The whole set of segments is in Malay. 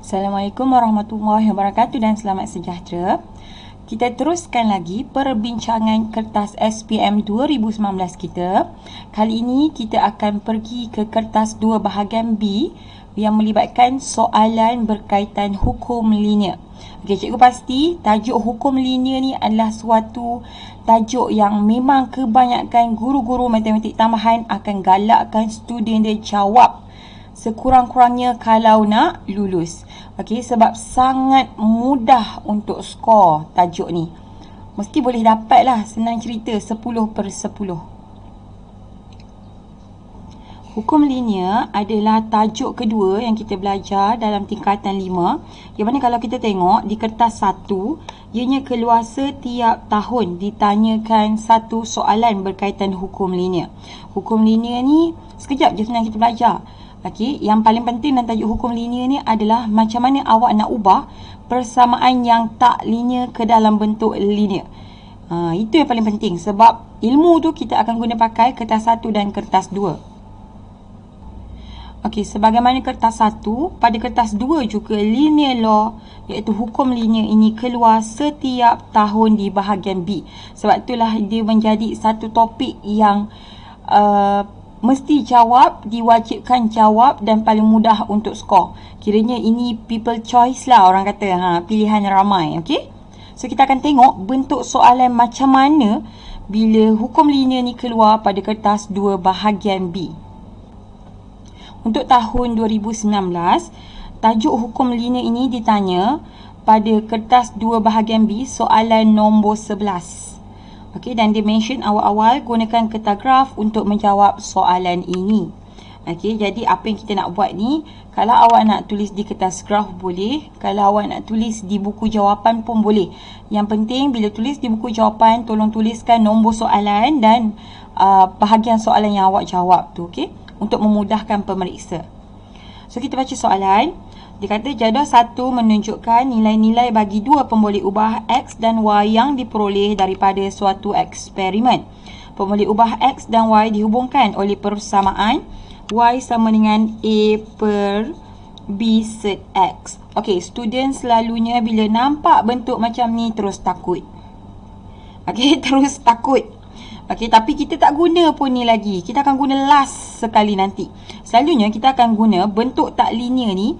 Assalamualaikum warahmatullahi wabarakatuh dan selamat sejahtera. Kita teruskan lagi perbincangan kertas SPM 2019 kita. Kali ini kita akan pergi ke kertas 2 bahagian B yang melibatkan soalan berkaitan hukum linear. Okey, cikgu pasti tajuk hukum linear ni adalah suatu tajuk yang memang kebanyakan guru-guru matematik tambahan akan galakkan student dia jawab sekurang-kurangnya kalau nak lulus. Okey, sebab sangat mudah untuk skor tajuk ni. Mesti boleh dapat lah, senang cerita 10/10. Hukum linear adalah tajuk kedua yang kita belajar dalam tingkatan 5. Yang mana kalau kita tengok di kertas 1, ianya keluar setiap tahun ditanyakan satu soalan berkaitan hukum linear. Hukum linear ni sekejap je senang kita belajar. Okey, yang paling penting dalam tajuk hukum linear ni adalah macam mana awak nak ubah persamaan yang tak linear ke dalam bentuk linear. Itu yang paling penting sebab ilmu tu kita akan guna pakai kertas 1 dan kertas 2. Okey, sebagaimana kertas 1, pada kertas 2 juga linear law iaitu hukum linear ini keluar setiap tahun di bahagian B. Sebab itulah dia menjadi satu topik yang mesti jawab, diwajibkan jawab dan paling mudah untuk skor. Kiranya ini people choice lah orang kata, pilihan ramai. Okey. So kita akan tengok bentuk soalan macam mana bila hukum linear ni keluar pada kertas 2 bahagian B. Untuk tahun 2019, tajuk hukum linear ini ditanya pada kertas 2 bahagian B soalan nombor 11. Okey, dan dia mention awal-awal gunakan kertas graf untuk menjawab soalan ini. Okey, jadi apa yang kita nak buat ni, kalau awak nak tulis di kertas graf boleh, kalau awak nak tulis di buku jawapan pun boleh. Yang penting bila tulis di buku jawapan, tolong tuliskan nombor soalan dan bahagian soalan yang awak jawab tu, okey, untuk memudahkan pemeriksa. So kita baca soalan. Dia kata jadual 1 menunjukkan nilai-nilai bagi dua pemboleh ubah X dan Y yang diperoleh daripada suatu eksperimen. Pemboleh ubah X dan Y dihubungkan oleh persamaan Y sama dengan A per B set X. Okey, student selalunya bila nampak bentuk macam ni terus takut. Okey, terus takut. Okey, tapi kita tak guna pun ni lagi. Kita akan guna last sekali nanti. Selalunya kita akan guna bentuk tak linear ni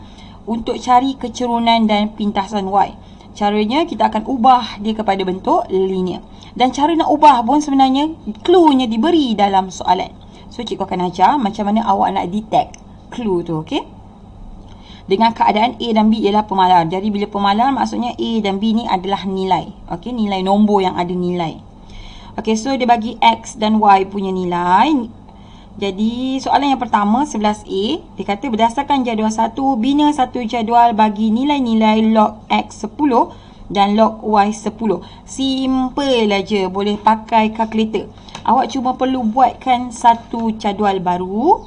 untuk cari kecerunan dan pintasan Y. Caranya kita akan ubah dia kepada bentuk linear. Dan cara nak ubah pun sebenarnya clue-nya diberi dalam soalan. So cikgu akan ajar macam mana awak nak detect clue tu, okey? Dengan keadaan A dan B ialah pemalar. Jadi bila pemalar maksudnya A dan B ni adalah nilai. Okey, nilai nombor yang ada nilai. Okey, so dia bagi X dan Y punya nilai. Jadi soalan yang pertama 11A, dia kata berdasarkan jadual 1, bina satu jadual bagi nilai-nilai log X 10 dan log Y 10. Simple aja, boleh pakai kalkulator. Awak cuma perlu buatkan satu jadual baru.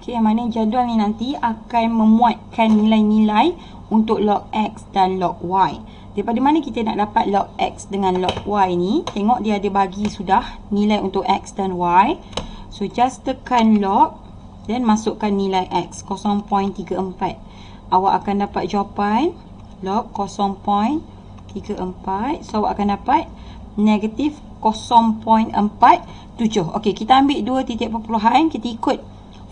Okey, yang mana jadual ni nanti akan memuatkan nilai-nilai untuk log X dan log Y. Daripada mana kita nak dapat log X dengan log Y ni? Tengok dia ada bagi sudah nilai untuk X dan Y. So just tekan log dan masukkan nilai X 0.34. Awak akan dapat jawapan log 0.34. So awak akan dapat negatif 0.47. Okey, kita ambil dua titik perpuluhan, kita ikut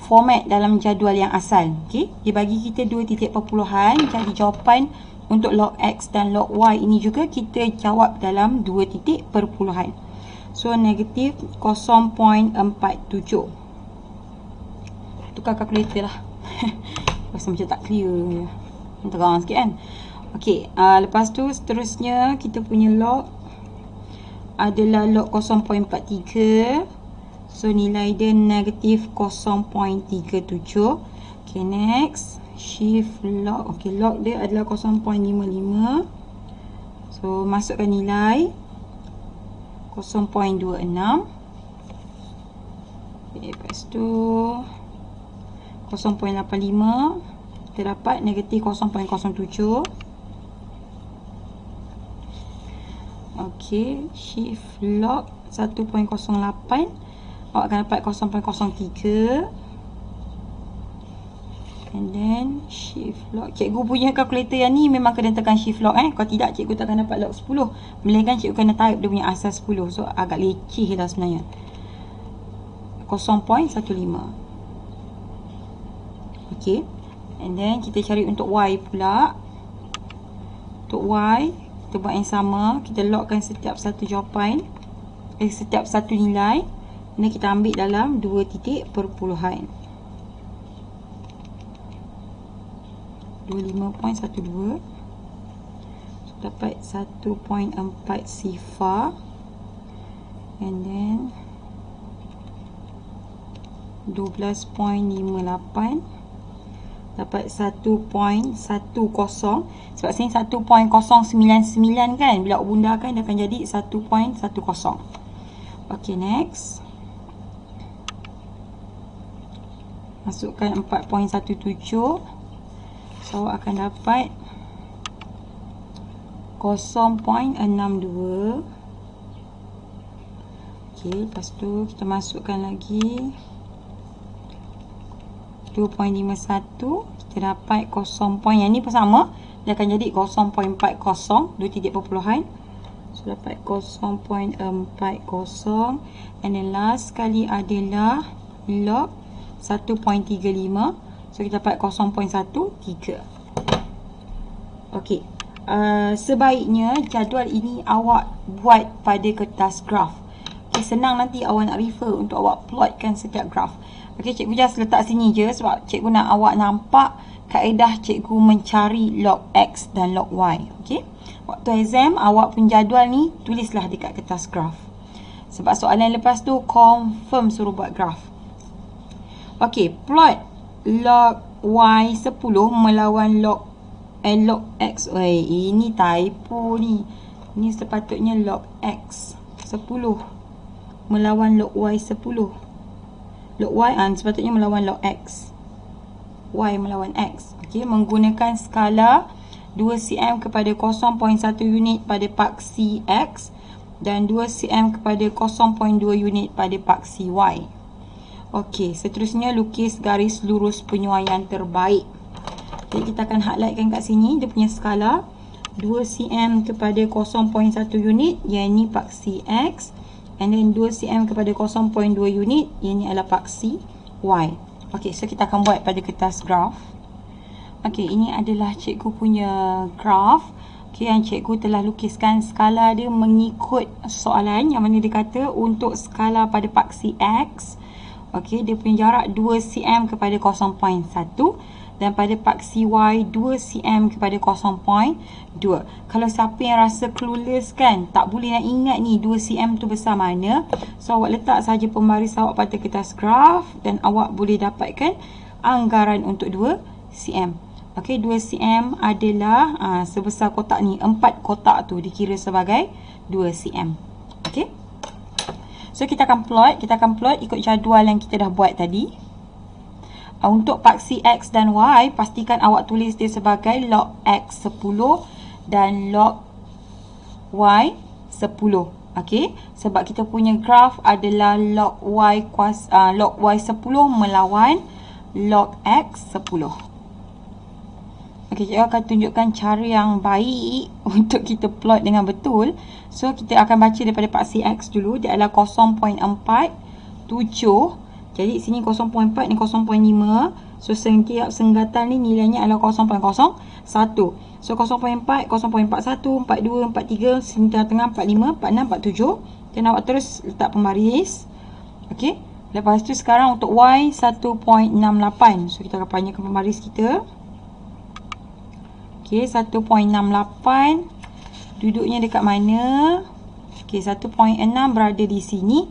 format dalam jadual yang asal. Okey, dia bagi kita dua titik perpuluhan, jadi jawapan untuk log X dan log Y ini juga kita jawab dalam dua titik perpuluhan. So negatif 0.47. Tukar kalkulator lah. Rasa macam tak clear. Terang sikit kan. Okey, lepas tu seterusnya kita punya log adalah log 0.43. So nilai dia negatif 0.37. Okey, next shift log. Okey, log dia adalah 0.55. So masukkan nilai 0.26. Okay, lepas tu 0.85. Kita dapat negatif 0.07. Okey, shift log 1.08. Awak akan dapat 0.03. And then then shift lock. Cikgu punya kalkulator yang ni memang kena tekan shift lock Kalau tidak cikgu takkan dapat lock 10. Melainkan cikgu kena type dia punya asal 10. So agak leceh lah sebenarnya. 0.15. Okay. And then kita cari untuk Y pula. Untuk Y kita buat yang sama. Kita lockkan setiap satu jawapan, setiap satu nilai. Ini kita ambil dalam 2 titik perpuluhan. 25.12. So, dapat 1.4 sifar. And then 12.58. Dapat 1.10. Sebab sini 1.099 kan. Bila bundakan dia akan jadi 1.10. Okay, next. Masukkan 4.17. So akan dapat 0.62. Okay, lepas tu kita masukkan lagi 2.51. Kita dapat 0. Yang ni pun sama. Dia akan jadi 0.40. 2 titik perpuluhan. So dapat 0.40. And then last sekali adalah log 1.35. So kita dapat 0.13. Okey. Sebaiknya jadual ini awak buat pada kertas graf. Okay, senang nanti awak nak refer untuk awak plotkan setiap graf. Okey, cikgu just letak sini je sebab cikgu nak awak nampak kaedah cikgu mencari log X dan log Y. Okey. Waktu exam awak pun jadual ni tulislah dekat kertas graf. Sebab soalan lepas tu confirm suruh buat graf. Okey, plot log Y 10 melawan log X. Ini typo ni. Ini sepatutnya log X 10 melawan log Y 10. Log Y sepatutnya melawan log X. Y melawan X. Okey, menggunakan skala 2 cm kepada 0.1 unit pada paksi X dan 2 cm kepada 0.2 unit pada paksi Y. Okey, seterusnya lukis garis lurus penyuaian terbaik. Jadi kita akan highlightkan kat sini dia punya skala 2 cm kepada 0.1 unit, yang ini paksi X, and then 2 cm kepada 0.2 unit, yang ini adalah paksi Y. Okey, so kita akan buat pada kertas graf. Okey, ini adalah cikgu punya graf. Okey, yang cikgu telah lukiskan skala dia mengikut soalan yang mana dia kata untuk skala pada paksi X. Okey, dia punya jarak 2 cm kepada 0.1 dan pada paksi Y 2 cm kepada 0.2. Kalau siapa yang rasa clueless kan, tak boleh nak ingat ni 2 cm tu besar mana, so awak letak saja pembaris awak pada kertas graf dan awak boleh dapatkan anggaran untuk 2 cm. Okey, 2 cm adalah sebesar kotak ni. 4 kotak tu dikira sebagai 2 cm. Okey. So kita akan plot ikut jadual yang kita dah buat tadi. Untuk paksi X dan Y, pastikan awak tulis dia sebagai log X 10 dan log Y 10. Okey, sebab kita punya graf adalah log Y 10 melawan log X 10. Okey, cikgu akan tunjukkan cara yang baik untuk kita plot dengan betul. So, kita akan baca daripada paksi X dulu. Dia adalah 0.47. Jadi, sini 0.4 dan 0.5. So, setiap senggatan ni nilainya adalah 0.01. So, 0.4, 0.41, 42, 43, sini tengah-tengah 45, 46, 47. Dan awak terus letak pembaris. Okey. Lepas tu, sekarang untuk Y 1.68. So, kita akan panjangkan pembaris kita. Okey, 1.68. Duduknya dekat mana? Okey, 1.6 berada di sini.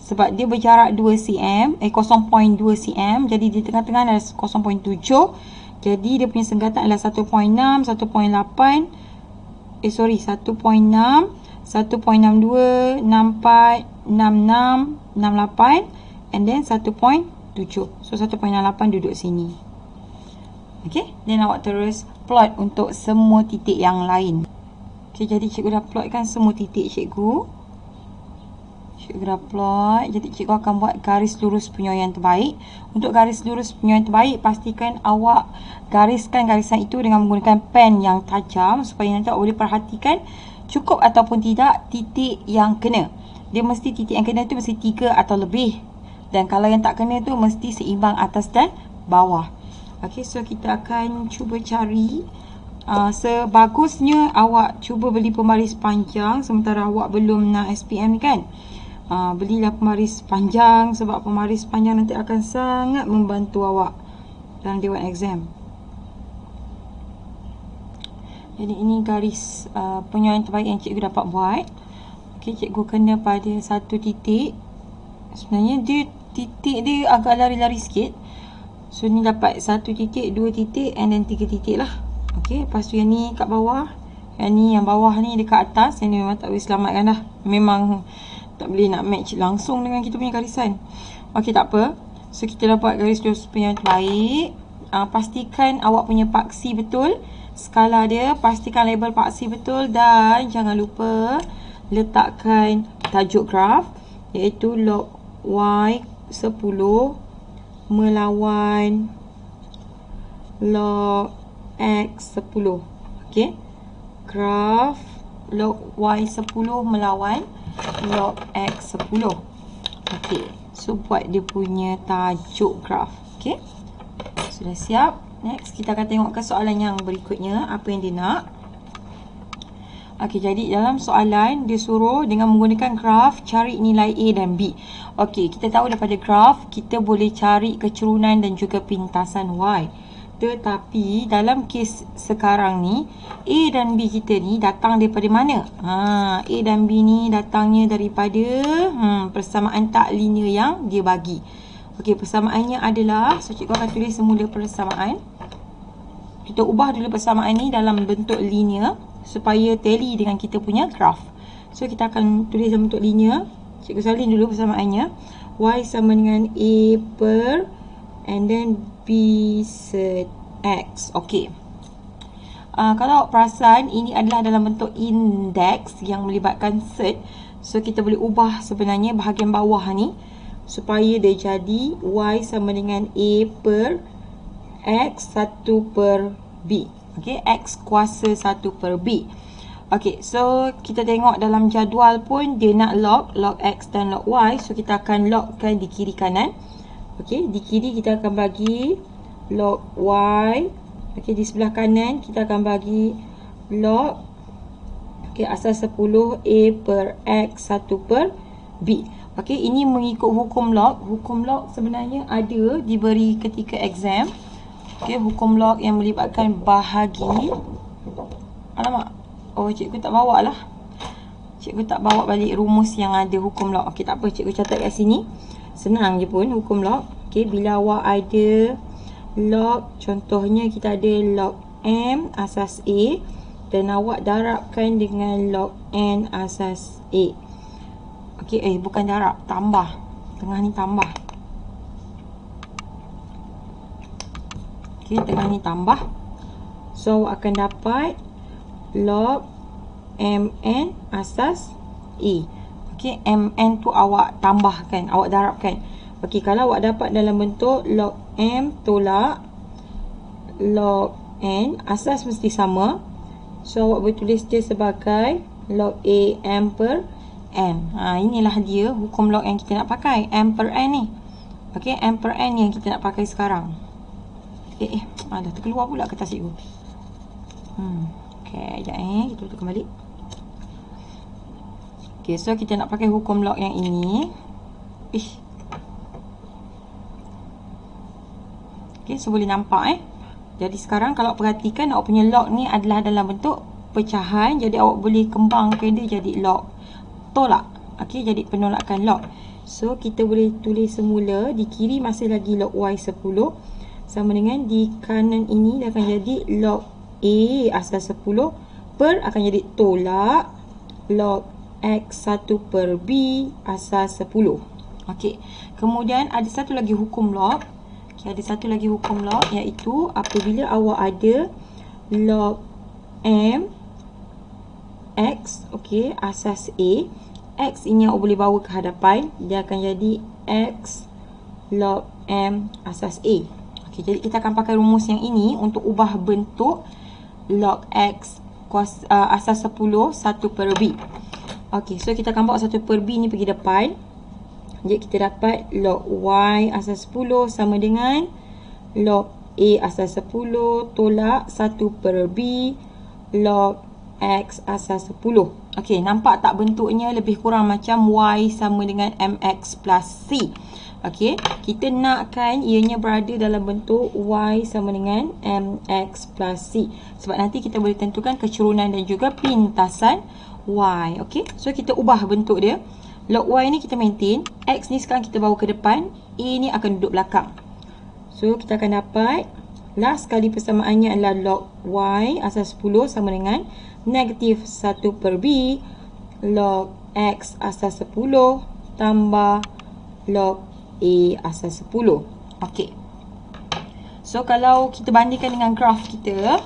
Sebab dia berjarak 2 cm. 0.2 cm. Jadi di tengah-tengah adalah 0.7. Jadi dia punya senggatan adalah 1.6, 1.8. 1.6, 1.62, 64, 66, 68. And then 1.7. So 1.68 duduk sini. Okey, dan awak terus plot untuk semua titik yang lain. Okey, jadi cikgu dah plotkan semua titik cikgu. Cikgu dah plot. Jadi cikgu akan buat garis lurus penyuaian terbaik. Untuk garis lurus penyuaian terbaik, pastikan awak gariskan garisan itu dengan menggunakan pen yang tajam supaya nanti awak boleh perhatikan cukup ataupun tidak titik yang kena. Dia mesti titik yang kena tu mesti 3 atau lebih. Dan kalau yang tak kena tu mesti seimbang atas dan bawah. Okey, so kita akan cuba cari. Sebagusnya awak cuba beli pembaris panjang sementara awak belum nak SPM ni kan. Belilah pembaris panjang sebab pembaris panjang nanti akan sangat membantu awak dalam dewan exam. Jadi ini garis penyuaian terbaik yang cikgu dapat buat. Okey, cikgu kena pada satu titik. Sebenarnya dia titik dia agak lari-lari sikit. So ni dapat 1 titik, 2 titik and then 3 titik lah. Okey, lepas tu yang ni kat bawah. Yang ni yang bawah ni dekat atas. Yang ni memang tak boleh selamatkan dah. Memang tak boleh nak match langsung dengan kita punya garisan. Okey, tak apa. So kita dapat garis lurus yang terbaik. Pastikan awak punya paksi betul. Skala dia, pastikan label paksi betul. Dan jangan lupa letakkan tajuk graf, iaitu log Y10 melawan log X10. Okey, graf log Y10 melawan log X10. Okey, so buat dia punya tajuk graf. Okey, sudah siap. Next, kita akan tengok ke soalan yang berikutnya, apa yang dia nak. Okey, jadi dalam soalan dia suruh dengan menggunakan graf cari nilai A dan B. Okey, kita tahu daripada graf kita boleh cari kecurunan dan juga pintasan Y. Tetapi dalam kes sekarang ni, A dan B kita ni datang daripada mana? A dan B ni datangnya daripada persamaan tak linear yang dia bagi. Okey, persamaannya adalah, so cikgu akan tulis semula persamaan. Kita ubah dulu persamaan ni dalam bentuk linear supaya tally dengan kita punya graf. So kita akan tulis dalam bentuk linear. Cikgu salin dulu persamaannya. Y sama dengan A per and then B set X. Okey. Kalau awak perasan, ini adalah dalam bentuk indeks yang melibatkan set. So kita boleh ubah sebenarnya bahagian bawah ni supaya dia jadi Y sama dengan A per X 1 per B. Okey, X kuasa 1 per B. Okey, so kita tengok dalam jadual pun dia nak log X dan log Y. So kita akan logkan di kiri kanan. Okey, di kiri kita akan bagi log Y. Okey, di sebelah kanan kita akan bagi log, okey, asas 10 A per X 1 per B. Okey, ini mengikut hukum log. Hukum log sebenarnya ada diberi ketika exam. Okey, hukum log yang melibatkan bahagi. Alamak. Oh, cikgu tak bawa lah. Cikgu tak bawa balik rumus yang ada hukum log. Okey, tak apa, cikgu catat kat sini. Senang je pun hukum log. Okey, bila awak ada log, contohnya kita ada log M asas A dan awak darabkan dengan log N asas A. Okey, bukan darab, tambah. Tengah ni tambah. Okey, tengah ni tambah. So, awak akan dapat log MN asas A. Okey, MN tu awak tambahkan, awak darabkan. Okey, kalau awak dapat dalam bentuk log M tolak log N, asas mesti sama. So, awak boleh tulis dia sebagai log A M per N. Inilah dia hukum log yang kita nak pakai, M per N ni. Okey, M per N yang kita nak pakai sekarang. Dah terkeluar pula kertas cikgu. Okey, sekejap kita letak kembali. Okey, so kita nak pakai hukum log yang ini. Okey, so boleh nampak Jadi sekarang kalau perhatikan, awak punya log ni adalah dalam bentuk pecahan. Jadi awak boleh kembangkan dia jadi log tolak. Okey, jadi penolakan log. So kita boleh tulis semula di kiri masih lagi log Y10 sama dengan di kanan ini dia akan jadi log A asas 10 per akan jadi tolak log X1 per B asas 10. Okey, kemudian ada satu lagi hukum log. Okey, ada satu lagi hukum log iaitu apabila awak ada log M X, okey, asas A, X ini awak boleh bawa ke hadapan. Dia akan jadi X log M asas A. Okey, jadi kita akan pakai rumus yang ini untuk ubah bentuk log X asas 10 1 per B. Okey, so kita akan bawa 1 per B ni pergi depan. Jadi kita dapat log Y asas 10 sama dengan log A asas 10 tolak 1 per B log X asas 10. Okey, nampak tak bentuknya lebih kurang macam Y sama dengan MX plus C. Okey, kita nakkan ianya berada dalam bentuk Y sama dengan MX plus C. Sebab nanti kita boleh tentukan kecerunan dan juga pintasan Y. Okey, so kita ubah bentuk dia. Log Y ni kita maintain. X ni sekarang kita bawa ke depan. A ni akan duduk belakang. So, kita akan dapat last kali persamaannya adalah log Y asas 10 sama dengan negatif 1 per B log X asas 10 tambah log A asas 10. Okey. So, kalau kita bandingkan dengan graf kita,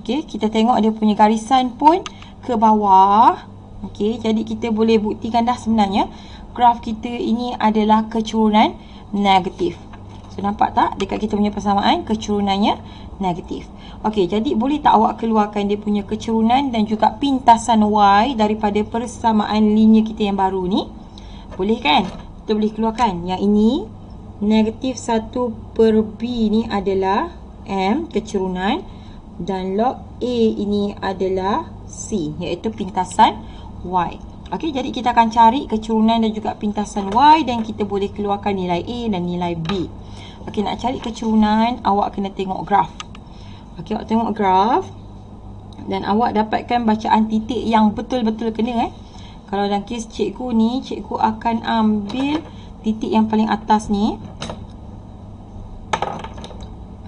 okey, kita tengok dia punya garisan pun ke bawah. Okey, jadi kita boleh buktikan dah sebenarnya graf kita ini adalah kecerunan negatif. So, nampak tak dekat kita punya persamaan kecerunannya negatif. Okey, jadi boleh tak awak keluarkan dia punya kecerunan dan juga pintasan Y daripada persamaan linear kita yang baru ni? Boleh kan? Kita boleh keluarkan. Yang ini negatif 1 per B ni adalah M kecerunan dan log A ini adalah C iaitu pintasan Y. Okey, jadi kita akan cari kecerunan dan juga pintasan Y dan kita boleh keluarkan nilai A dan nilai B. Okey, nak cari kecerunan, awak kena tengok graf. Okey, awak tengok graf dan awak dapatkan bacaan titik yang betul-betul kena. Kalau dalam kes cikgu ni, cikgu akan ambil titik yang paling atas ni.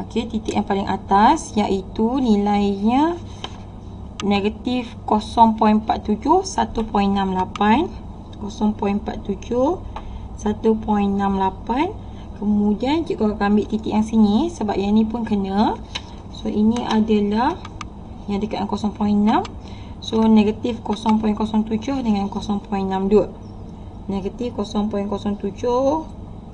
Okey, titik yang paling atas iaitu nilainya negatif 0.47, 1.68, 0.47, 1.68. Kemudian cikgu akan ambil titik yang sini sebab yang ni pun kena. So, ini adalah yang dekat dengan 0.6. So, negatif 0.07 dengan 0.62. Negatif 0.07,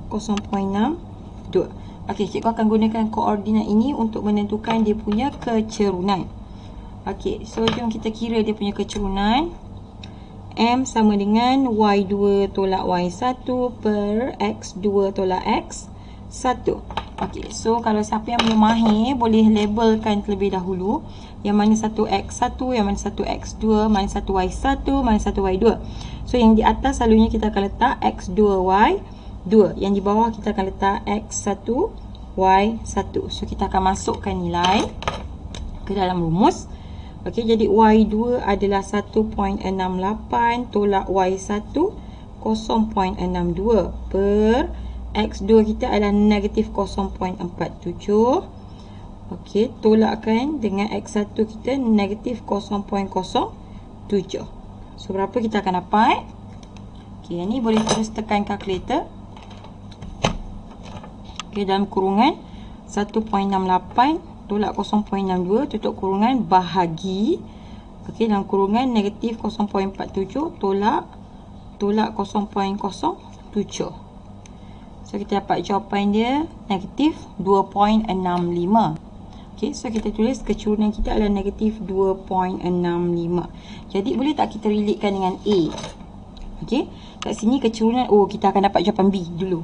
0.62. Okey, cikgu akan gunakan koordinat ini untuk menentukan dia punya kecerunan. Okey, so jom kita kira dia punya kecerunan. M sama dengan Y2 tolak Y1 per X2 tolak X1. Okey, so kalau siapa yang belum mahir boleh labelkan terlebih dahulu. Yang mana satu X1, yang mana satu X2, mana satu Y1, mana satu Y2. So yang di atas selalunya kita akan letak X2, Y2. Yang di bawah kita akan letak X1, Y1. So kita akan masukkan nilai ke dalam rumus. Okey, jadi Y2 adalah 1.68 tolak Y1 0.62 per X2 kita adalah negatif 0.47. Okey, tolakkan dengan X1 kita negatif 0.07. So, berapa kita akan dapat? Okey, yang ni boleh terus tekan kalkulator. Okey, dalam kurungan 1.68 tolak 0.62 tutup kurungan bahagi. Okey, dalam kurungan negatif 0.47 tolak 0.07. So, kita dapat jawapan dia negatif 2.65. Okey, so kita tulis kecerunan kita adalah negatif 2.65. Jadi, boleh tak kita relatekan dengan A? Okey, kat sini kecerunan, kita akan dapat jawapan B dulu.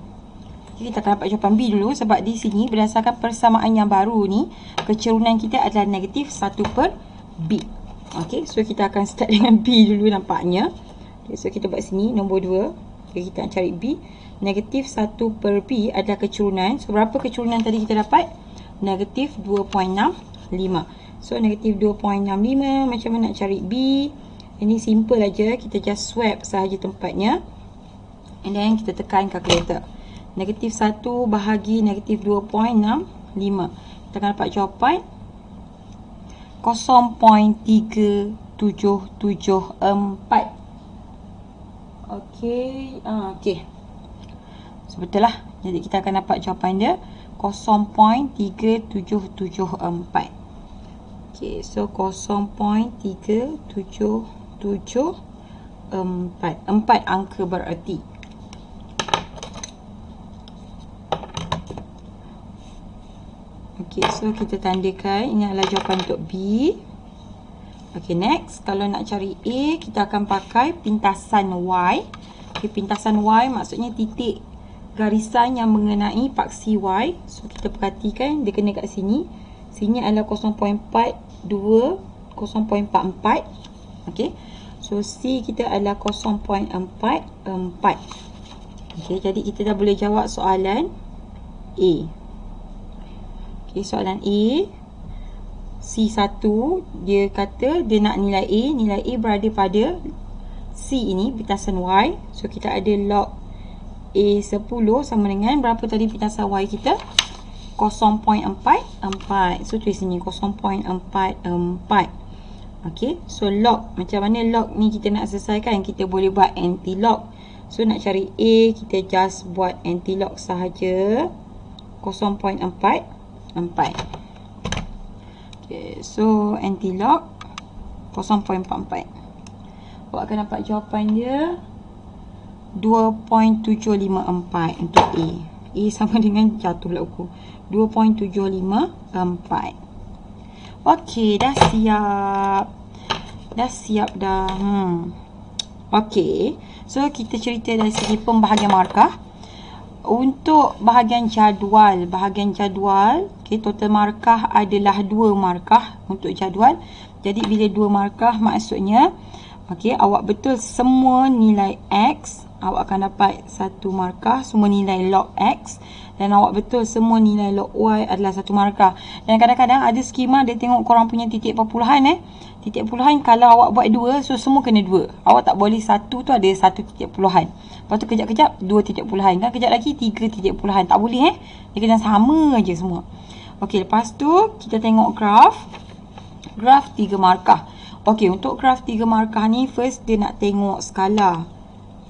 Kita akan dapat jawapan B dulu sebab di sini berdasarkan persamaan yang baru ni kecerunan kita adalah negatif 1 per B. Okey, so kita akan start dengan B dulu nampaknya. Okay, so kita buat sini nombor 2. Okay, kita nak cari B. Negatif 1 per B adalah kecerunan. So berapa kecerunan tadi kita dapat? Negatif 2.65. So negatif 2.65. Macam mana nak cari B? Ini simple aja. Kita just swap sahaja tempatnya. And then kita tekan kalkulator. Negatif 1 bahagi negatif 2.65. Kita akan dapat jawapan 0.3774. Okey. Okey. So, betul lah. Jadi kita akan dapat jawapan dia 0.3774. Okey. So 0.3774. 4 angka bererti. Okey, so kita tandakan ini adalah jawapan untuk B. Okey, next, kalau nak cari A, kita akan pakai pintasan Y. Okey, pintasan Y maksudnya titik garisan yang mengenai paksi Y. So kita perhatikan dia kena kat sini. Sini adalah 0.42, 0.44. Okey. So C kita adalah 0.44. Okey, jadi kita dah boleh jawab soalan A. Okey, soalan A. C1 dia kata dia nak nilai A. Nilai A berada pada C ini, pintasan Y. So kita ada log A10 sama dengan berapa tadi pintasan Y kita? 0.44. So tulis sini 0.44. Okey, so log, macam mana log ni kita nak selesaikan? Kita boleh buat anti-log. So nak cari A, kita just buat anti-log sahaja. 0.44. Okay, so anti-log 0.44. Awak akan dapat jawapan dia 2.754 untuk A. A sama dengan jatuh pula buku. 2.754. Okey, dah siap. Dah siap dah. Okey. So kita cerita dari segi pembahagian markah. Untuk bahagian jadual, okey, total markah adalah 2 markah untuk jadual. Jadi bila 2 markah maksudnya okey, awak betul semua nilai X, awak akan dapat 1 markah, semua nilai log X, dan awak betul semua nilai log Y adalah 1 markah. Dan kadang-kadang ada skema dia tengok korang punya titik perpuluhan titik perpuluhan kalau awak buat 2, so semua kena 2. Awak tak boleh 1 tu ada 1 titik perpuluhan. Lepas tu kejap-kejap 2 titik perpuluhan, kan kejap lagi 3 titik perpuluhan. Tak boleh dia kena sama aja semua. Okey, lepas tu kita tengok graf 3 markah. Okey, untuk graf 3 markah ni first dia nak tengok skala,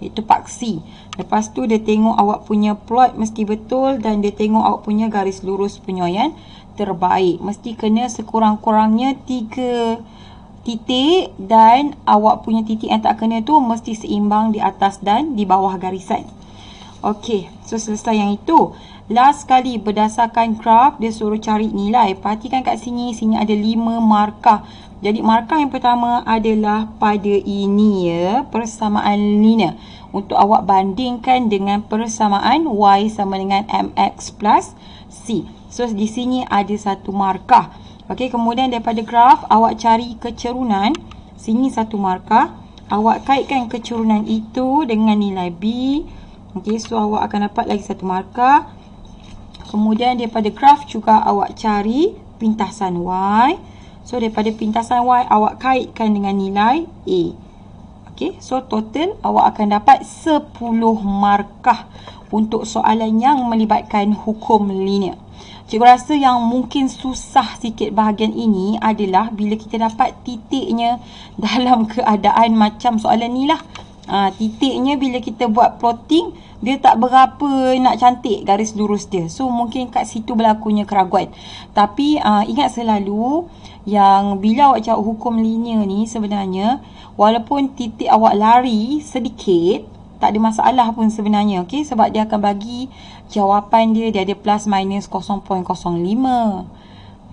iaitu paksi. Lepas tu dia tengok awak punya plot mesti betul, dan dia tengok awak punya garis lurus penyuaian terbaik. Mesti kena sekurang-kurangnya 3 titik, dan awak punya titik yang tak kena tu mesti seimbang di atas dan di bawah garisan. Okey, so selesai yang itu. Last sekali, berdasarkan graf dia suruh cari nilai. Perhatikan kat sini, sini ada 5 markah. Jadi markah yang pertama adalah pada ini persamaan linear. Untuk awak bandingkan dengan persamaan Y sama dengan MX plus C. So di sini ada 1 markah. Okey, kemudian daripada graf awak cari kecerunan. Sini 1 markah. Awak kaitkan kecerunan itu dengan nilai B. Okey, so awak akan dapat lagi 1 markah. Kemudian daripada graf juga awak cari pintasan Y. So daripada pintasan Y awak kaitkan dengan nilai A. Okey, so total awak akan dapat 10 markah untuk soalan yang melibatkan hukum linear. Cikgu rasa yang mungkin susah sikit bahagian ini adalah bila kita dapat titiknya dalam keadaan macam soalan ni lah. Titiknya bila kita buat plotting, dia tak berapa nak cantik garis lurus dia. So mungkin kat situ berlakunya keraguan. Tapi ingat selalu yang bila awak jawab hukum linear ni sebenarnya, walaupun titik awak lari sedikit, tak ada masalah pun sebenarnya. Okey, sebab dia akan bagi jawapan dia ada plus minus 0.05.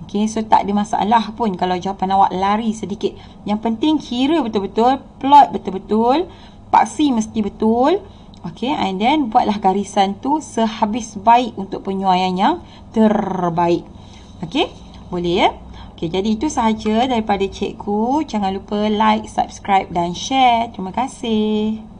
Okey, so tak ada masalah pun kalau jawapan awak lari sedikit. Yang penting kira betul-betul, plot betul-betul, paksi mesti betul. Okey, and then buatlah garisan tu sehabis baik untuk penyuaian yang terbaik. Okey, boleh ya? Okey, jadi itu sahaja daripada cikgu. Jangan lupa like, subscribe dan share. Terima kasih.